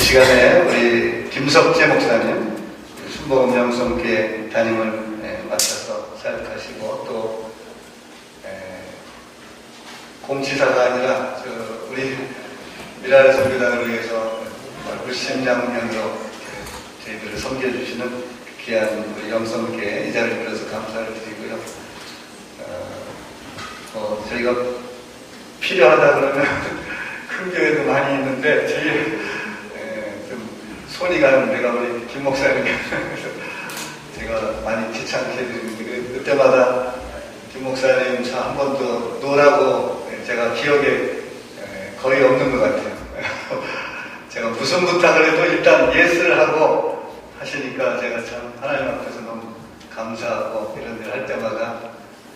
시간에 우리 김석재 목사님, 순복음 영성교회 담임을 맡아서 사역하시고 또 공지사가 아니라 우리 미라의 선교단을 위해서 불심양면으로 저희들을 섬겨주시는 귀한 우리 영성교회 이 자리를 빌어서 감사를 드리고요. 저희가 필요하다 그러면 큰 교회도 많이 있는데 제일 좀 손이 가는 데가 우리 김 목사님께 제가 많이 귀찮게 해드리는데 그때마다 김 목사님 저 한 번도 노라고 제가 기억에 거의 없는 것 같아요. 제가 무슨 부탁을 해도 일단 예스를 하고 하시니까 제가 참 하나님 앞에서 너무 감사하고 이런 일 할 때마다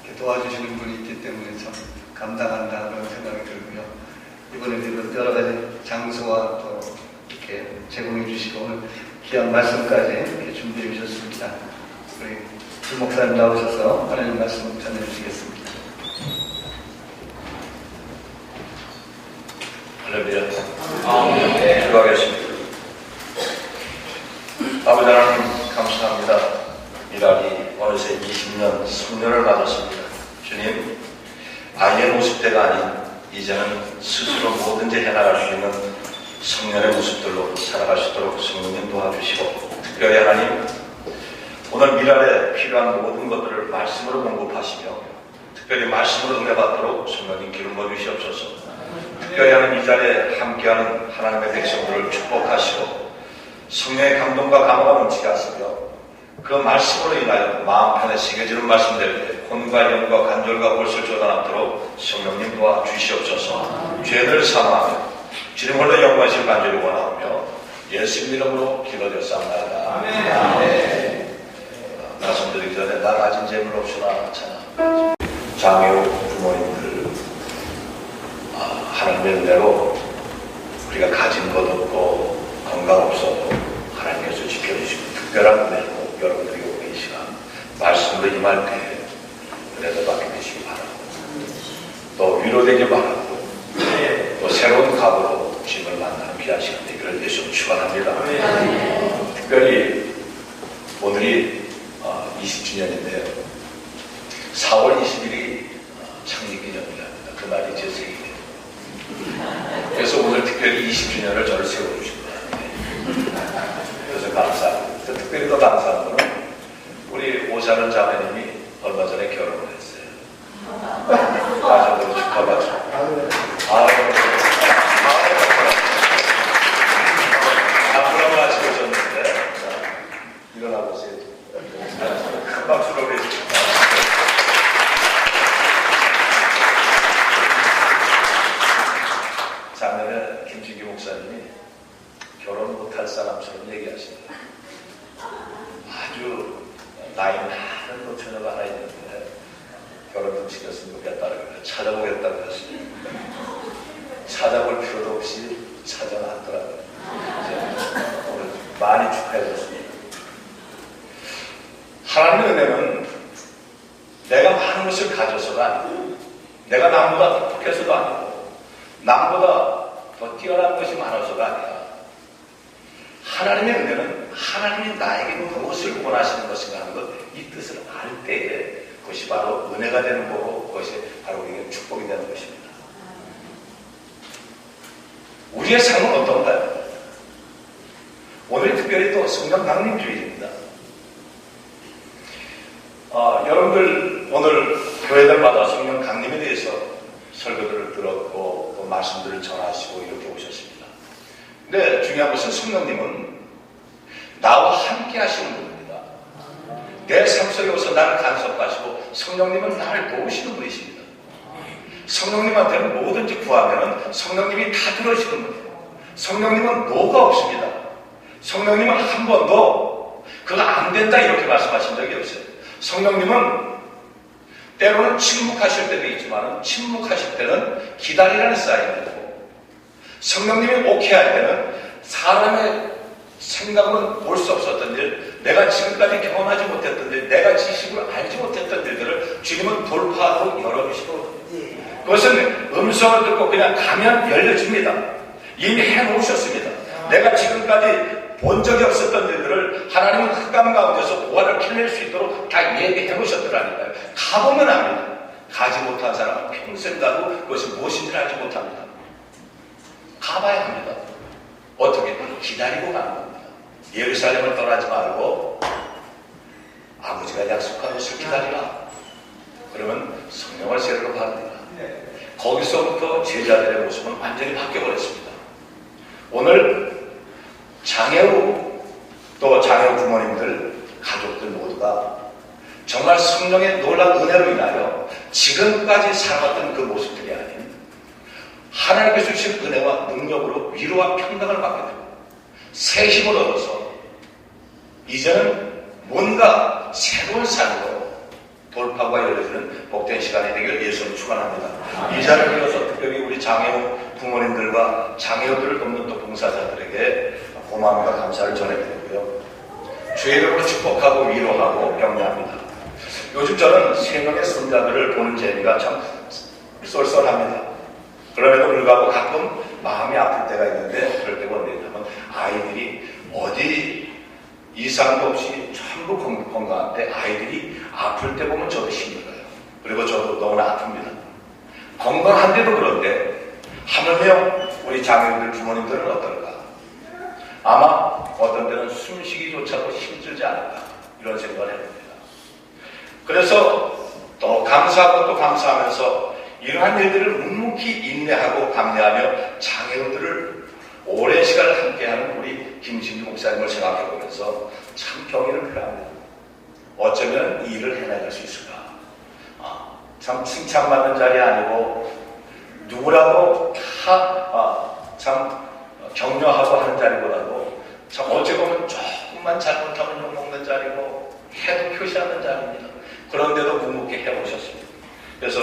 이렇게 도와주시는 분이 있기 때문에 참 감당한다 그런 생각이 들고요. 이번에도 여러 가지 장소와 또 이렇게 제공해 주시고 오늘 귀한 말씀까지 이렇게 준비해 주셨습니다. 우리 김 목사님 나오셔서 하나님 말씀 전해 주시겠습니다. 할렐루야. 아멘. 기도하겠습니다. 아버지 하나님 감사합니다. 미랄이 어느새 20년, 10년을 맞았습니다. 주님, 아이의 모습대가 아닌 이제는 스스로 뭐든지 해나갈 수 있는 성년의 모습들로 살아갈 수 있도록 성령님 도와주시고, 특별히 하나님 오늘 미랄에 필요한 모든 것들을 말씀으로 공급하시며 특별히 말씀으로 응답받도록 성령님 기름 부어주시옵소서. 특별히 하는 이 자리에 함께하는 하나님의 백성들을 축복하시고 성령의 감동과 감화가 넘치게 하시며 그 말씀으로 인하여 마음 편에 새겨지는 말씀될 때 혼과 영과 간절과 볼을 쫓아남도록 성령님 도와주시옵소서. 죄를 사망하며 주님 홀로 영광하실 간절히 원하오며 예수님 이름으로 기도드렸사옵나이다. 아멘. 말씀드리기 전에 나 가진 재물 없으나 참 장애우 부모님들 하나님의 은혜로 우리가 가진 것 없고 건강 없어도 하나님께서 지켜주시고 특별한 은혜로 여러분들이 오늘 이 시간 말씀으로 임할 때 은혜도 받게 되시기 바라고 또 위로되기 바라고 또 새로운 각오로 주님을 만나는 귀한 시간 되기를 예수로 축원합니다. 특별히 오늘이 20주년인데요 4월 20일이 창립기념일입니다. 그 날이 제 생일이에요. 그래서 오늘 특별히 20주년을 저를 세워주신 거예요. 그래서 감사하고 특별히 더 감사한 거는 우리 오사는 자매님이 얼마 전에 결혼을 했어요. 가족으로 축하받죠. 앞으로 마치고 오셨는데 일어나 보세요. 큰 박수로 해주십니다. 작년에 김진기 목사님이 결혼 못할 사람처럼 얘기하십니다. 아주 나이 많은 노처녀가 하나 있는데 결혼 좀 시켰으면 좋겠다고 찾아보겠다고 했습니다. 찾아볼 필요도 없이 찾아놨더라고요. 오늘 많이 축하해줬습니다. 하나님의 은혜는 내가 많은 것을 가져서가 아니고 내가 남보다 똑똑해서도 아니고 남보다 더 뛰어난 것이 많아서가 아니라 하나님의 은혜는 하나님이 나에게 무엇을 원하시는 것인가 하는 것, 이 뜻을 알 때에 그것이 바로 은혜가 되는 거고 그것이 바로 우리에게 축복이 되는 것입니다. 우리의 삶은 어떤가요? 오늘 특별히 또 성령 강림주일입니다. 여러분들 오늘 교회들마다 성령 강림에 대해서 설교들을 들었고 또 말씀들을 전하시고 이렇게 오셨습니다. 근데 중요한 것은 성령님은 나와 함께 하시는 분입니다. 내 삶 속에 오서 나를 간섭하시고 성령님은 나를 도우시는 분이십니다. 성령님한테는 뭐든지 구하면 성령님이 다 들어주시는 분이에요. 성령님은 노가 없습니다. 성령님은 한 번도 그거 안 된다 이렇게 말씀하신 적이 없어요. 성령님은 때로는 침묵하실 때도 있지만 침묵하실 때는 기다리라는 사인이고 성령님이 오케이 할 때는 사람의 생각으는 볼 수 없었던 일, 내가 지금까지 경험하지 못했던 일, 내가 지식으로 알지 못했던 일들을 주님은 돌파하고 열어주시고 그것은 음성을 듣고 그냥 가면 열려집니다. 이미 해놓으셨습니다. 내가 지금까지 지금까지 본 적이 없었던 일들을 하나님은 흑암 가운데서 보화를 캐낼 수 있도록 다 예비해 놓으셨더라니까요. 가보면 압니다. 가지 못한 사람은 평생 가도 그것이 무엇인지 알지 못합니다. 가봐야 합니다. 어떻게? 기다리고 가는 겁니다. 예루살렘을 떠나지 말고 아버지가 약속한 것을 기다리라. 그러면 성령을 세례로 받으리라. 거기서부터 제자들의 모습은 완전히 바뀌어버렸습니다. 오늘 장애우 또 장애우 부모님들 가족들 모두가 정말 성령의 놀라운 은혜로 인하여 지금까지 살아왔던 그 모습들이 아닌 하나님께서 주신 은혜와 능력으로 위로와 평강을 받게 되고 새 힘을 얻어서 이제는 뭔가 새로운 삶으로 돌파구가 열려지는 복된 시간이 되길 예수님 축원합니다. 이 자리를 빌어서 특별히 우리 장애우 부모님들과 장애우들을 돕는 또 봉사자들에게 고마움과 감사를 전해드리고요. 주의 이름으로 축복하고 위로하고 격려합니다. 요즘 저는 3명의 손자들을 보는 재미가 참 쏠쏠합니다. 그럼에도 불구하고 가끔 마음이 아플 때가 있는데 그럴 때가 언제냐면 아이들이 어디 이상도 없이 전부 건강한데 아이들이 아플 때 보면 저도 힘들어요. 그리고 저도 너무나 아픕니다. 건강한데도 그런데 하물며 우리 장애인들 부모님들은 어떨까? 아마 어떤 때는 숨쉬기조차도 힘들지 않을까 이런 생각을 해봅니다. 그래서 또 감사하고 또 감사하면서 이러한 일들을 묵묵히 인내하고 감내하며 장애인들을 오랜 시간을 함께하는 우리 김신주 목사님을 생각해 보면서 참 경의를 표합니다. 어쩌면 이 일을 해나갈 수 있을까? 참 칭찬받는 자리 아니고 누구라도 참 격려하고 하는 자리보다도 참 어찌 보면 조금만 잘못하면 욕먹는 자리고 해도 표시하는 자리입니다. 그런데도 묵묵히 해보셨습니다. 그래서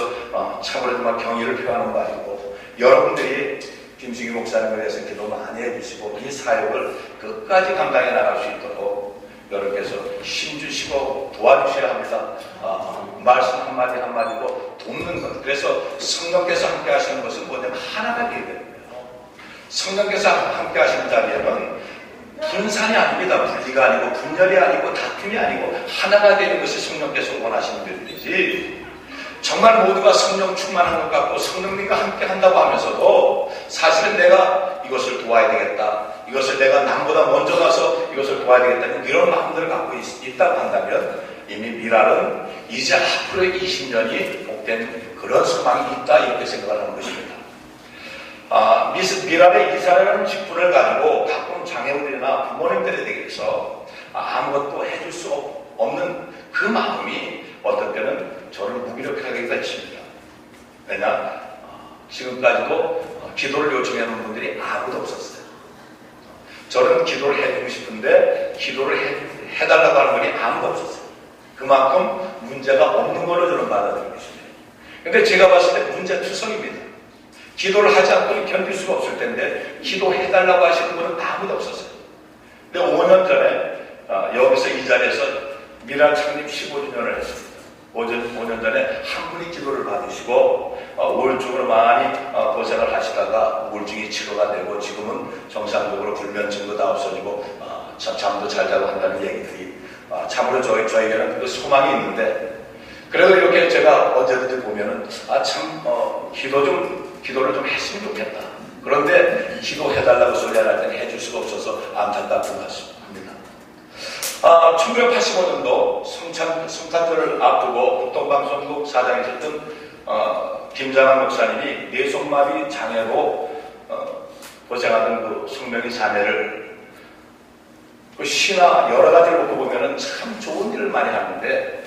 참으로 정말 경의를 표하는 바이고 여러분들이 김승희 목사님을 위해서 기도 많이 해주시고 이 사역을 끝까지 감당해 나갈 수 있도록 여러분께서 힘주시고 도와주셔야 합니다. 말씀 한마디 한마디도 돕는 것. 그래서 성령께서 함께 하시는 것은 뭐냐면 하나가 되어야 됩니다. 성령께서 함께 하시는 자리에는 분산이 아닙니다. 분리가 아니고 분열이 아니고 다툼이 아니고 하나가 되는 것이 성령께서 원하시는 일이지. 정말 모두가 성령 충만한 것 같고 성령님과 함께 한다고 하면서도 사실은 내가 이것을 도와야 되겠다. 이것을 내가 남보다 먼저 가서 이것을 도와야 되겠다는 이런 마음들을 갖고 있다고 한다면 이미 미랄은 이제 앞으로의 20년이 복된 그런 소망이 있다 이렇게 생각을 하는 것입니다. 미랄의 이사라는 직분을 가지고 가끔 장애우들이나 부모님들에 대해서 아무것도 해줄 수 없는 그 마음이 어떤 때는 저를 무기력하게 했습니다. 왜냐? 지금까지도 기도를 요청하는 분들이 아무도 없었어요. 저는 기도를 해주고 싶은데 기도를 해달라고 하는 분이 아무도 없었어요. 그만큼 문제가 없는 걸로 저는 받아들이고 있습니다. 근데 제가 봤을 때 문제투성입니다. 기도를 하지 않고는 견딜 수가 없을 텐데 기도해달라고 하시는 분은 아무도 없었어요. 근데 5년 전에 여기서 이 자리에서 미랄 창립 15주년을 했습니다. 5년 전에 한 분이 기도를 받으시고 우울증으로 많이 고생을 하시다가 우울증이 치료가 되고 지금은 정상적으로 불면증도 다 없어지고 잠도 잘 자고 한다는 얘기들이 참으로 저에게는 그 소망이 있는데 그래도 이렇게 제가 언제든지 보면은 기도를 좀 했으면 좋겠다. 그런데 기도해달라고 소리 할 때는 해줄 수가 없어서 안타깝고 맞습니다. 1985년도 성탄절을 앞두고 국동방송국 사장이셨던 김장한 목사님이 뇌성마비 장애로 고생하던 그 숙명의 자매를 그 시나 여러 가지를 놓고 보면은 참 좋은 일을 많이 하는데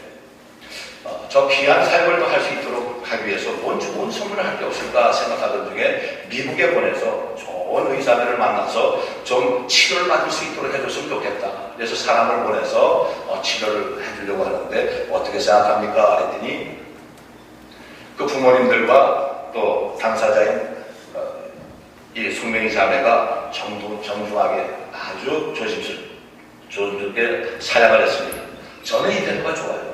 저 귀한 사역을 더 할 수 있도록 하기 위해서 뭔 좋은 선물을 할 게 없을까 생각하던 중에 미국에 보내서 좋은 의사들을 만나서 좀 치료를 받을 수 있도록 해줬으면 좋겠다. 그래서 사람을 보내서 치료를 해주려고 하는데 어떻게 생각합니까? 그랬더니 그 부모님들과 또 당사자인 이 숙명의 자매가 정중하게 아주 조심스럽게 사양을 했습니다. 저는 이대로가 좋아요.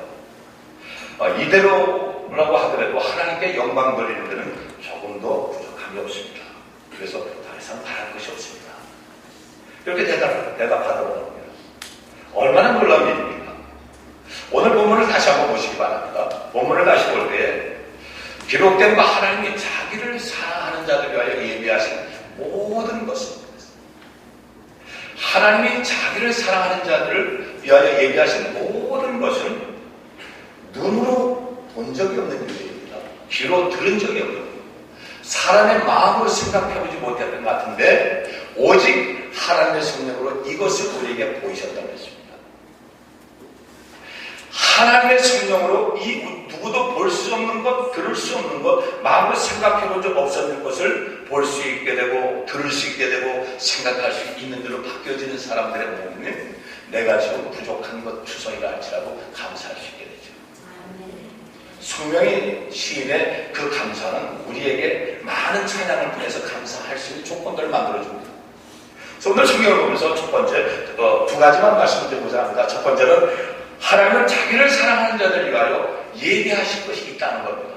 이대로라고 하더라도 하나님께 영광 돌리는 데는 조금도 부족함이 없습니다. 그래서 더 이상 바랄 것이 없습니다. 이렇게 대답하더라고요. 얼마나 놀라운 일입니까? 오늘 본문을 다시 한번 보시기 바랍니다. 본문을 다시 볼 때 기록된 바 하나님이 자기를 사랑하는 자들 위하여 예비하신 모든 것을, 하나님이 자기를 사랑하는 자들을 위하여 예비하신 모든 것은 눈으로 본 적이 없는 일입니다. 귀로 들은 적이 없는 일, 사람의 마음으로 생각해보지 못했던 것 같은데 오직 하나님의 성령으로 이것을 우리에게 보이셨다고 했습니다. 하나님의 성령으로 이 누구도 볼 수 없는 것, 들을 수 없는 것, 마음으로 생각해본 적 없었는 것을 볼 수 있게 되고 들을 수 있게 되고 생각할 수 있는 대로 바뀌어지는 사람들의 몸은 내가 지금 부족한 것 투성이라 할지라도 감사할 수 있게 되죠. 성령의 시인의 그 감사는 우리에게 많은 찬양을 통해서 감사할 수 있는 조건들을 만들어줍니다. 그래서 오늘 성경을 보면서 첫 번째 두 가지만 말씀드리고자 합니다. 첫 번째는 하나님은 자기를 사랑하는 자들 위하여 예비하실 것이 있다는 겁니다.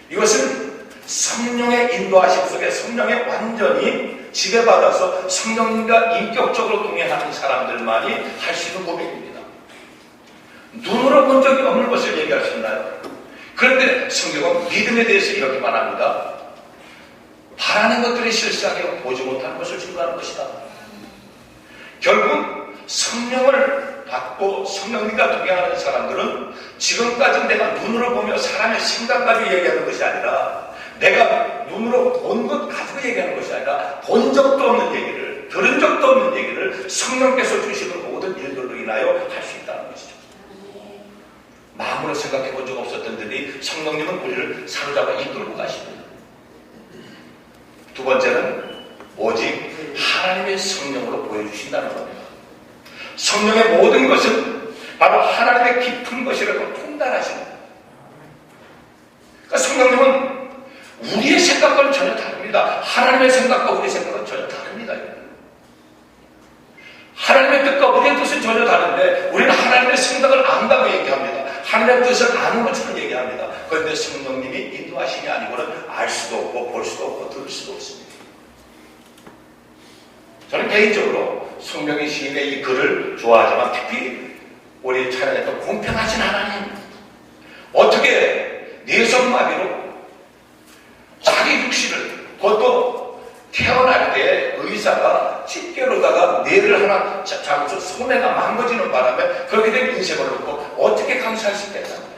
이것은 성령의 인도하심 속에 성령의 완전히 지배받아서 성령님과 인격적으로 동행하는 사람들만이 할 수 있는 고백입니다. 눈으로 본 적이 없는 것을 얘기할 수 있나요? 그런데 성경은 믿음에 대해서 이렇게 말합니다. 바라는 것들이 실상에 보지 못하는 것을 증거하는 것이다. 결국 성령을 받고 성령님과 동행하는 사람들은 지금까지 내가 눈으로 보며 사람의 생각 가지고 얘기하는 것이 아니라 내가 눈으로 본 것 가지고 얘기하는 것이 아니라 본 적도 없는 얘기를, 들은 적도 없는 얘기를 성령께서 주시는 모든 일들로 인하여 할 수 있다는 것이죠. 마음으로 생각해 본 적 없었던 들이 성령님은 우리를 사로잡아 이끌고 가십니다. 두 번째는 오직 하나님의 성령으로 보여주신다는 겁니다. 성령의 모든 것은 바로 하나님의 깊은 것이라고 통달하십니다. 그러니까 성령님은 우리의 생각과는 전혀 다릅니다. 하나님의 생각과 우리의 생각은 전혀 다릅니다. 하나님의 뜻과 우리의 뜻은 전혀 다른데 우리는 하나님의 생각을 안다고 얘기합니다. 하나님의 뜻을 아는 것처럼 얘기합니다. 그런데 성령님이 인도하심이 아니고는 알 수도 없고 볼 수도 없고 들을 수도 없습니다. 저는 개인적으로 성령의 시인의 이 글을 좋아하지만 특히 우리 찬양했던 공평하신 하나님, 어떻게 뇌성마비로 자기 육신을, 그것도 태어날 때 의사가 집게로다가 뇌를 하나 잡아서 손해가 망가지는 바람에 그렇게 된 인생을 놓고 어떻게 감사할 수 있겠다는 거예요.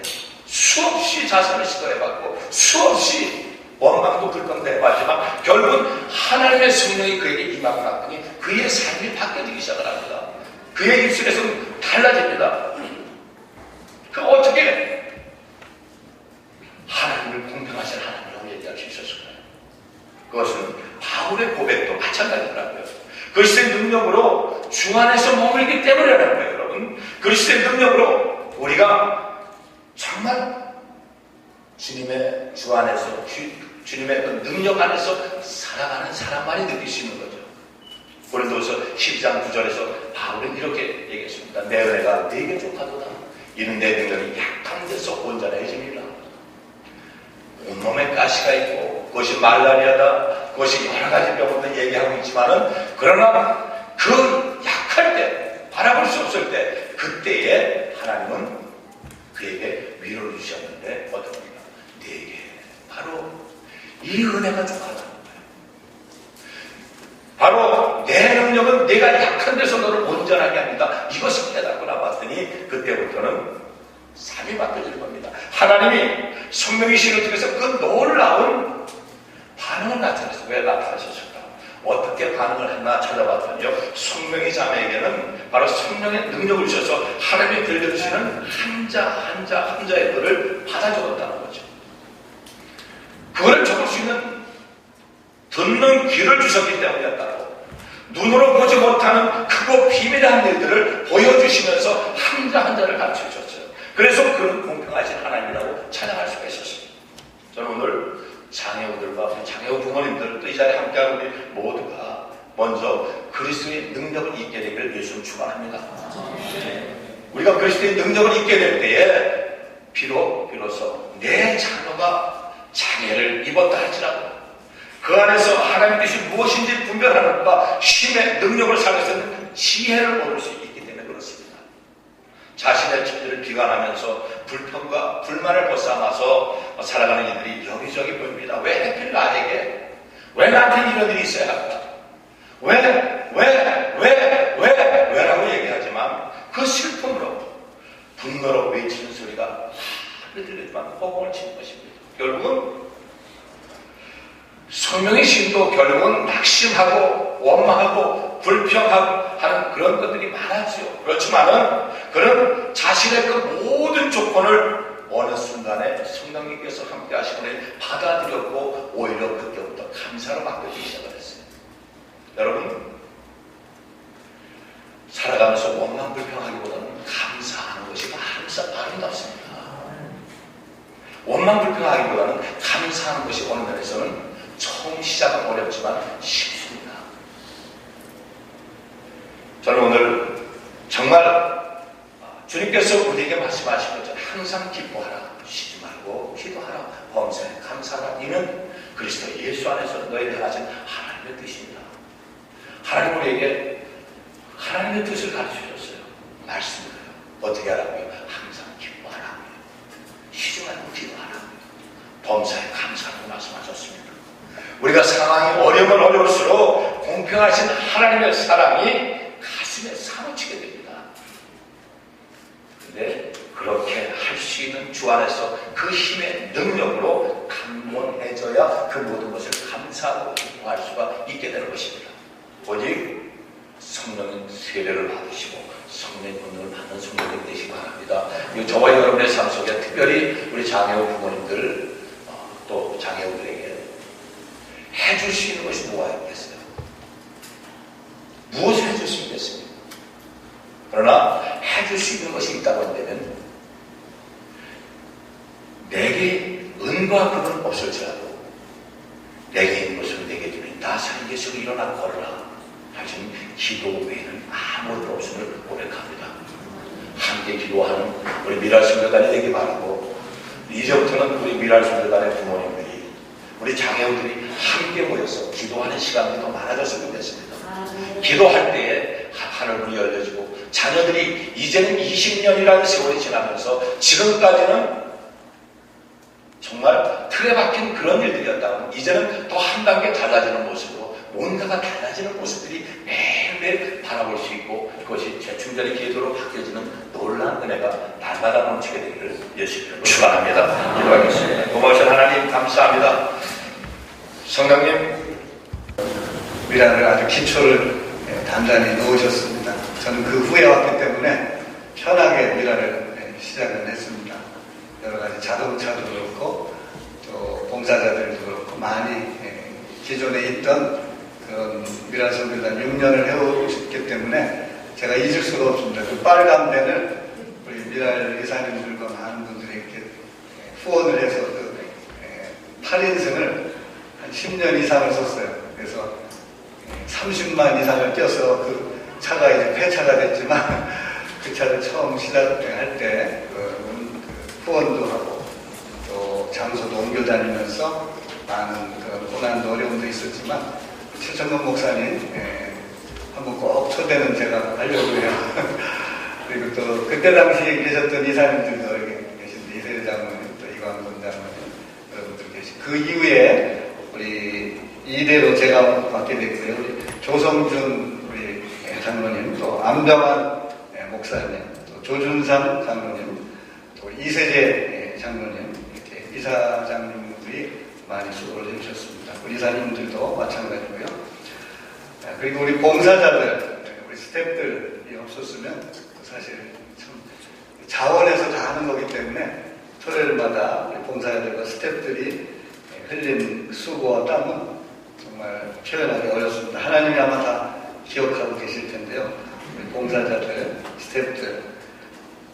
수없이 자살을 시도해봤고 수없이 원망도 불건도 해봤지만 결국은 하나님의 성령이 그에게 임하고 났더니 그의 삶이 바뀌어지기 시작을 합니다. 그의 입술에서는 달라집니다. 그 어떻게 하나님을 공평하신 하나님이라고 얘기할 수 있었을까요? 그것은 바울의 고백도 마찬가지더라고요. 그리스도의 능력으로 주 안에서 머물기 때문이라는 거예요, 여러분. 그리스도의 능력으로 우리가 정말 주님의 주 안에서 주님의 그 능력 안에서 살아가는 사람만이 느낄 수 있는 거죠. 고린도서 12장 9절에서 바울은 이렇게 얘기했습니다. 내 은혜가 네게 족하도다. 이는 내 능력이 약한 데서 온전해집니다. 온몸에 가시가 있고 그것이 말라리아다, 그것이 여러 가지 병원도 얘기하고 있지만은 그러나 그 약할 때, 바라볼 수 없을 때 그때에 하나님은 그에게 위로를 주셨는데 어떻습니까? 네게 바로 이 은혜가 족하다는 거예요. 바로 내 능력은 내가 약한 데서 너를 온전하게 합니다. 이것을 깨닫고 나봤더니 그때부터는 삶이 바뀌어질 겁니다. 하나님이 성령이신을 통해서 그 놀라운 반응을 나타내서 왜 나타나셨을까? 어떻게 반응을 했나 찾아봤더니요, 성령의 자매에게는 바로 성령의 능력을 주셔서 하나님이 들려주시는 한 자의 글을 받아 적었다는 거죠. 그거를 적을 수 있는 듣는 귀를 주셨기 때문이었다고. 눈으로 보지 못하는 크고 비밀한 일들을 보여주시면서 한 자를 가르쳐 주셨어요. 그래서 그는 공평하신 하나님이라고 찬양할 수가 있었습니다. 저는 오늘 장애우들과 장애우 부모님들 또 이 자리에 함께하는 우리 모두가 먼저 그리스도의 능력을 잊게 되기를 예수님 축원합니다. 우리가 그리스도의 능력을 잊게 될 때에 비로소 내 자녀가 장애를 입었다 할지라도 그 안에서 하나님의 뜻이 무엇인지 분별하는 바 힘의 능력을 살릴 수 있는 지혜를 얻을 수 있기 때문에 그렇습니다. 자신의 처지를 비관하면서 불평과 불만을 벗삼아서 살아가는 이들이 여기저기 보입니다. 왜 하필 나에게? 왜 나한테 이런 일이 있어야 할까? 왜라고 얘기하지만 그 슬픔으로 분노로 외치는 소리가 하늘에 들리지만 허공을 치는 것입니다. 결국은 성령의 심도 결국은 낙심하고 원망하고 불평하고 하는 그런 것들이 많았죠. 그렇지만은 그런 자신의 그 모든 조건을 어느 순간에 성령님께서 함께 하시고 받아들였고 오히려 그때부터 감사로 바뀌기 시작을 했어요. 여러분, 살아가면서 원망 불평하기보다는 감사하는 것이 항상 아름답습니다. 원망 불평하기보다는 감사하는 것이 어느 면에서는 처음 시작은 어렵지만 쉽습니다. 저는 오늘 정말 주님께서 우리에게 말씀하신 것처럼 항상 기뻐하라, 쉬지 말고 기도하라, 범사에 감사하라. 이는 그리스도 예수 안에서 너희를 하신 하나님의 뜻입니다. 하나님 우리에게 하나님의 뜻을 가르쳐줬어요. 말씀으로요. 어떻게 하라고요? 항상 기뻐하라고요. 쉬지 말고 기도하라고요. 범사에 감사하라고 말씀하셨습니다. 우리가 상황이 어려우면 어려울수록 공평하신 하나님의 사랑이 가슴에 사무치게 됩니다. 근데 그렇게 할 수 있는 주 안에서 그 힘의 능력으로 강건해져야 그 모든 것을 감사하고 기뻐할 수가 있게 되는 것입니다. 오직 성령의 세례를 받으시고 성령의 권능을 받는 성령이 되시기 바랍니다. 저와 여러분의 삶 속에 특별히 우리 장애우 부모님들 또 장애우들에게 해줄 수 있는 것이 뭐가 있겠어요? 무엇을 해줄 수 있겠습니까? 그러나 해줄 수 있는 것이 있다고 한다면 내게 은과 금은 없을지라도 내게 있는 것을 내게 주니 나 살게서 일어나 걸어라 하신 기도 외에는 아무것도 없음을 고백합니다. 함께 기도하는 우리 미랄 선교단이 되기 바라고, 이제부터는 우리 미랄 선교단의 부모님들이 우리 장애우들이 함께 모여서 기도하는 시간이 더 많아졌으면 좋겠습니다. 기도할 때에 하늘문이 열려지고 자녀들이 이제는 20년이라는 세월이 지나면서 지금까지는 정말 틀에 박힌 그런 일들이었다면 이제는 더 한 단계 달라지는 모습으로 뭔가가 달라지는 모습들이 매일매일 바라볼 수 있고 그것이 재충전의 기도로 바뀌어지는 놀라운 은혜가 날마다 넘치게 되기를 예수님으로 축원합니다. 기도하겠습니다. 고마우신 하나님 감사합니다. 성령님, 미랄을 아주 기초를 단단히 놓으셨습니다. 저는 그 후에 왔기 때문에 편하게 미랄을 시작을 했습니다. 여러 가지 자동차도 그렇고 또 봉사자들도 그렇고 많이 기존에 있던 그런 미랄 선교단 6년을 해오셨기 때문에 제가 잊을 수가 없습니다. 그 빨간 펜을 우리 미랄 이사님들과 많은 분들이 이렇게 후원을 해서 그 8인승을 한 10년 이상을 썼어요. 그래서 30만 이상을 떼어서 그 차가 이제 폐차가 됐지만 그 차를 처음 시작할 때 후원도 하고 또 장소도 옮겨 다니면서 많은 그런 고난도 어려움도 있었지만 최정근 목사님 한번 꼭 초대는 제가 하려고 해요. 그리고 또 그때 당시에 계셨던 이사님들도 여기 계신데 이세례 장로님 또 이광근 장로님 여러분들 계시고 그 이후에 우리 이대로 제가 맡게 됐고요. 우리 조성준 우리 장로님 또 안병환 목사님 또 조준삼 장로님 또 이세재 장로님 이렇게 이사장님들이 많이 수고를 해주셨습니다. 우리 이사님들도 마찬가지고요. 그리고 우리 봉사자들, 우리 스태프들이 없었으면 사실 참 자원해서 다 하는 거기 때문에 토요일마다 우리 봉사자들과 스태프들이 흘린 수고와 땀은 정말 표현하기 어렵습니다. 하나님이 아마 다 기억하고 계실 텐데요. 우리 봉사자들, 스태프들,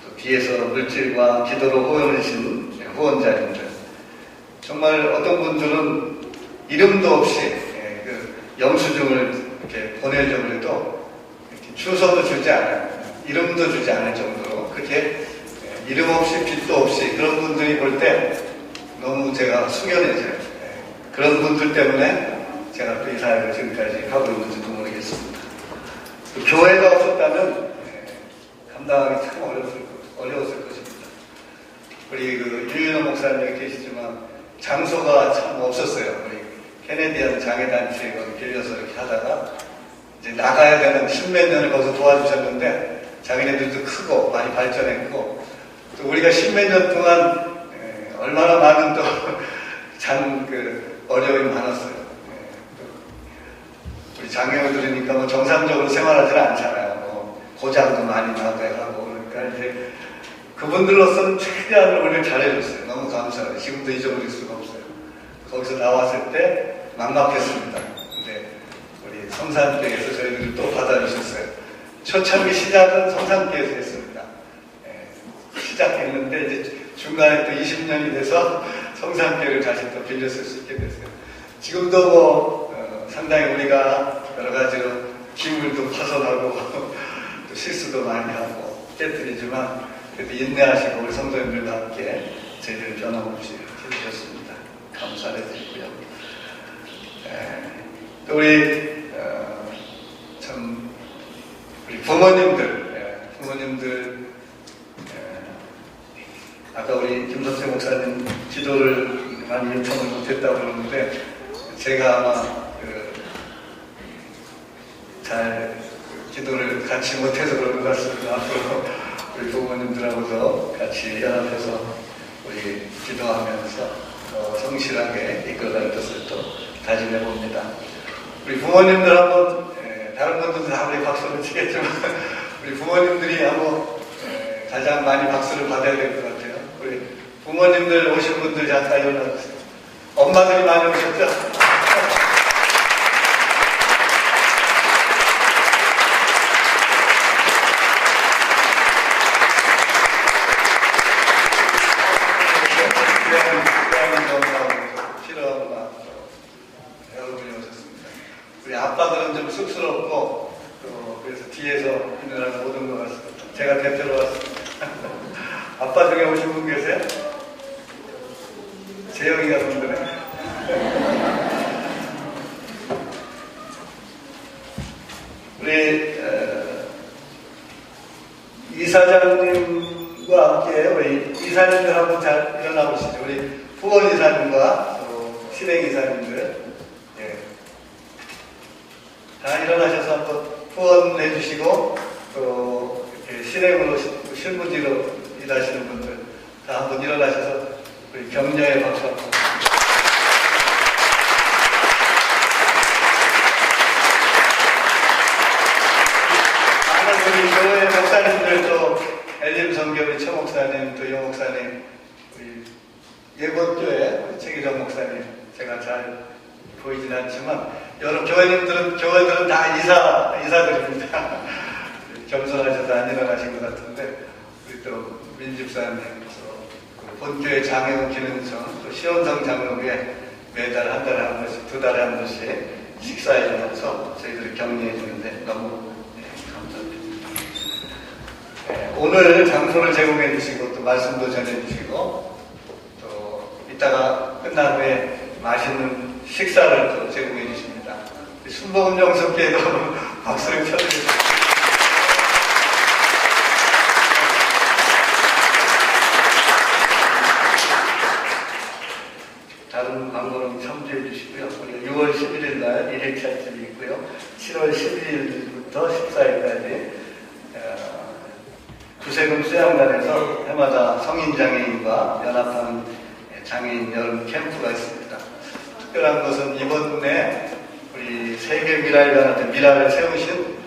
또 뒤에서 물질과 기도로 후원해주신 후원자님들, 정말 어떤 분들은 이름도 없이 그 영수증을 이렇게 보내려고 해도 이렇게 주소도 주지 않아요. 이름도 주지 않을 정도로 그렇게 이름 없이 빚도 없이 그런 분들이 볼 때 너무 제가 숙연해져요. 그런 분들 때문에 제가 또 이 사역을 지금까지 하고 있는지도 모르겠습니다. 또 교회가 없었다면 감당하기 참 어려웠을 것입니다. 우리 그 유인호 목사님 여기 계시지만 장소가 참 없었어요. 우리 케네디안 장애단체에 거기 빌려서 이렇게 하다가 이제 나가야 되는 10몇 년을 거기서 도와주셨는데 자기네들도 크고 많이 발전했고 또 우리가 10몇 년 동안 얼마나 많은 또 어려움이 많았어요. 우리 장애를 들으니까 뭐 정상적으로 생활하지는 않잖아요. 뭐 고장도 많이 나고야 하고 그러니까 이제 그분들로서는 최대한을 우리를 잘해줬어요. 너무 감사해요. 지금도 잊어버릴 수가 없어요. 거기서 나왔을 때 막막했습니다. 근데 우리 성산교회에서 저희들을 또 받아주셨어요. 초창기 시작은 성산교회에서 했습니다. 시작했는데 이제 중간에 또 20년이 돼서 성산교회를 다시 또 빌렸을 수 있게 됐어요. 지금도 뭐 상당히 우리가 여러 가지로 기물도 파손하고 또 실수도 많이 하고 깨뜨리지만 그래도 인내하시고 우리 성도님들과 함께 저희들을 변함없이 해주셨습니다. 감사를 드리고요. 또 우리 우리 부모님들 아까 우리 김선태 목사님 기도를 많이 요청을 못했다고 그러는데 제가 아마 잘 기도를 같이 못해서 그런 것 같습니다. 앞으로 우리 부모님들하고도 같이 연합해서 우리 기도하면서 성실하게 이끌어갈 것을 또 다짐해 봅니다. 우리 부모님들 한번 다른 분들도 다 우리 박수를 치겠지만 우리 부모님들이 한번 가장 많이 박수를 받아야 될 것 같아요. 우리 부모님들 오신 분들 잠깐 일어나주세요. 엄마들이 많이 오셨죠? 우리 아빠들은 좀 쑥스럽고 또 그래서 뒤에서 있느라고 못 온 것 같습니다. 제가 대표로 왔습니다. 아빠 중에 오신 분 계세요? 재영이가 분들네. 우리 이사장님과 함께 우리 이사님들 한번 잘 일어나 보시죠. 우리 후원 이사님과 또 실행 이사님들 다 일어나셔서 한번 후원해 주시고 또 이렇게 실행으로 실무지로 일하시는 분들 다 한번 일어나셔서 우리 격려의 박수 한번. 많은 우리 교회 목사님들 또 엘림 선교회 최 목사님 또 여 목사님 우리 예본교회 최기정 목사님 제가 잘 보이진 않지만 여러 교회들은 다 이사들입니다. 겸손하셔서 안 일어나신 것 같은데 우리 또 민집사님 본교회 장애우 기능청 또 시원성 장로교회 매달 한 달에 한 번씩 2달에 한 번씩 식사해 주면서 저희들을 격려해 주는데 너무 감사드립니다. 오늘 장소를 제공해 주시고 또 말씀도 전해 주시고 또 이따가 끝난 후에 맛있는 식사를 또 제공해 주십니다. 순복음 영성교회도 박수를 쳐드립니다. 다른 광고는 참조해 주시고요. 우리가 6월 11일 날 1일차집이 있고요. 7월 11일부터 14일까지 구세금 수양단에서 해마다 성인장애인과 연합하는 장애인 여름 캠프가 있습니다. 특별한 것은 이번에 우리 세계 미랄연합회 미랄을 세우신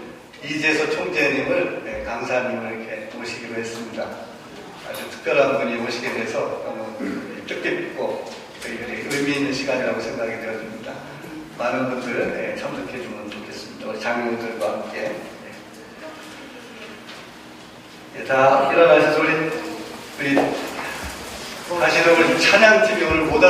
이재서 총재님을 강사님을 이렇게 모시기로 했습니다. 아주 특별한 분이 오시게 돼서 너무 뜻깊고 저희들이 의미 있는 시간이라고 생각이 되어집니다. 많은 분들 참석해 주면 좋겠습니다. 우리 장로들과 함께 다 일어나셔서 우리 사실은 우리 찬양팀이 오늘 못